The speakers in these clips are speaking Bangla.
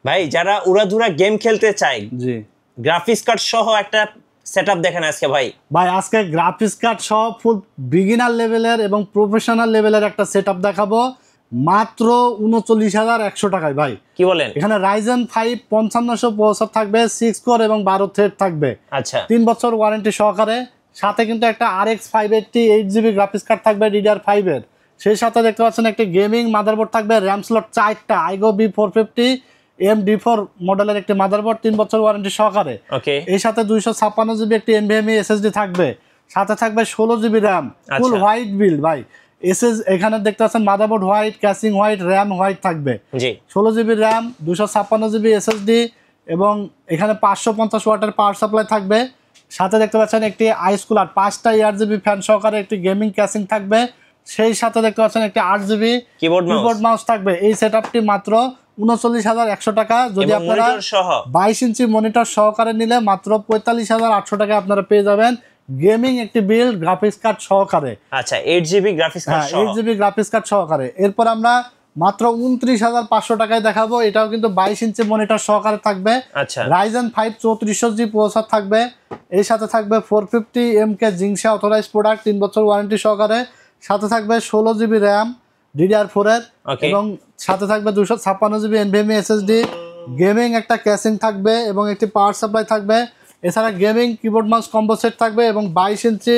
ভাই যারা উড়াধুরা গেম খেলতে চায়, জি গ্রাফিক্স কার্ড সহ একটা সেটআপ দেখেন আজকে ভাই। ভাই আজকে গ্রাফিক্স কার্ড সহ ফুল বিগিনার লেভেলের এবং প্রফেশনাল লেভেলের একটা সেটআপ দেখাবো মাত্র ৩৯,১০০ টাকায়। ভাই কি বলেন? এখানে রাইজেন 5 5500 প্রসেসর থাকবে, 6 কোর এবং 12 থ্রেড থাকবে। আচ্ছা 3 বছর ওয়ারেন্টি সহকারে। সাথে কিন্তু একটা RX 580 8GB গ্রাফিক্স কার্ড থাকবে DDR5 এর। সেই সাথে দেখতে পাচ্ছেন একটি গেমিং মাদারবোর্ড থাকবে, র্যাম স্লট 4টা, আইগো B450 MD4 মডেলের একটি মাদারবোর্ড, 3 বছর ওয়ারেন্টি সহকারে। ওকে এর সাথে 256GB একটি NVMe SSD থাকবে, সাথে থাকবে 16GB র্যাম, ফুল হোয়াইট বিল্ড। ভাই এখানে দেখতে পাচ্ছেন motherboard white, casing white, RAM white থাকবে। জি 16GB র্যাম, 256GB SSD এবং এখানে 550 ওয়াটের পাওয়ার সাপ্লাই থাকবে। সাথে দেখতে পাচ্ছেন একটি আইস কুলার, 5টা ERGB ফ্যান সহকারে একটি গেমিং ক্যাসিং থাকবে। সেই সাথে দেখতে পাচ্ছেন একটি 8GB কিবোর্ড মাউস থাকবে। এই সেটআপটি মাত্র ৩৯,১০০ টাকা। যদি আপনারা 22 ইঞ্চি মনিটর সহকারে নিলে মাত্র ৪৫,৮০০ টাকা আপনারা পেয়ে যাবেন গেমিং একটি বিল্ড গ্রাফিক্স কার্ড সহকারে। আচ্ছা 8GB গ্রাফিক্স কার্ড সহ, 8GB গ্রাফিক্স কার্ড সহকারে। এরপর আমরা মাত্র 29,৫০০ টাকায় দেখাবো। এটাও কিন্তু 22 ইঞ্চি মনিটর সহকারে থাকবে। আচ্ছা রাইজেন 5 3400G প্রসেসর থাকবে। এর সাথে থাকবে 450MK জিংসা অথরাইজ প্রোডাক্ট, 3 বছর ওয়ারেন্টি সহকারে। সাথে থাকবে 16GB র্যাম DDR4 এর এবং সাথে থাকবে 256GB NVMe SSD, গেমিং একটা ক্যাসিং থাকবে এবং একটি পাওয়ার সাপ্লাই থাকবে। এছাড়া gaming keyboard mouse combo set থাকবে এবং 22 ইঞ্চি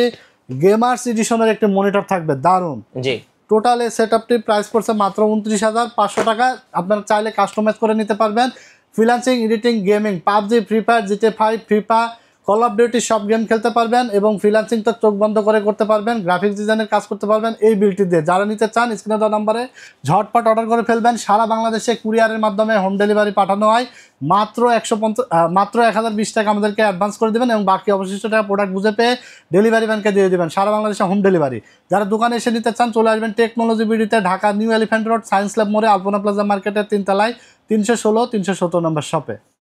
গেমার্স এডিশনের একটি মনিটর থাকবে। দারুণ। জি টোটাল এই সেটআপটি প্রাইস পড়ছে মাত্র 29,৫০০ টাকা। আপনারা চাইলে কাস্টমাইজ করে নিতে পারবেন। Freelancing, editing, gaming, PUBG, free fire, GTA 5, FIFA, call of duty সব গেম খেলতে পারবেন এবং ফ্রিল্যান্সিং তো চোখ বন্ধ করে করতে পারবেন। গ্রাফিক্স ডিজাইনের কাজ করতে পারবেন এই বিলটি দিয়ে। যারা নিতে চান স্ক্রিনে দেওয়া নাম্বারে ঝটপট অর্ডার করে ফেলবেন। সারা বাংলাদেশে কুরিয়ারের মাধ্যমে হোম ডেলিভারি পাঠানো হয়। মাত্র 1,020 টাকা আমাদেরকে অ্যাডভান্স করে দেবেন এবং বাকি অবশিষ্ট টাকা প্রোডাক্ট বুঝে পেয়ে ডেলিভারি ম্যানকে দিয়ে দেবেন। সারা বাংলাদেশে হোম ডেলিভারি। যারা দোকানে এসে নিতে চান চলে আসবেন টেকনোলজি বিডিতে, Dhaka new elephant road, science lab মোড়ে, আলপনা প্লাজা মার্কেটের 3 তলায় 316 317 নম্বর শপে।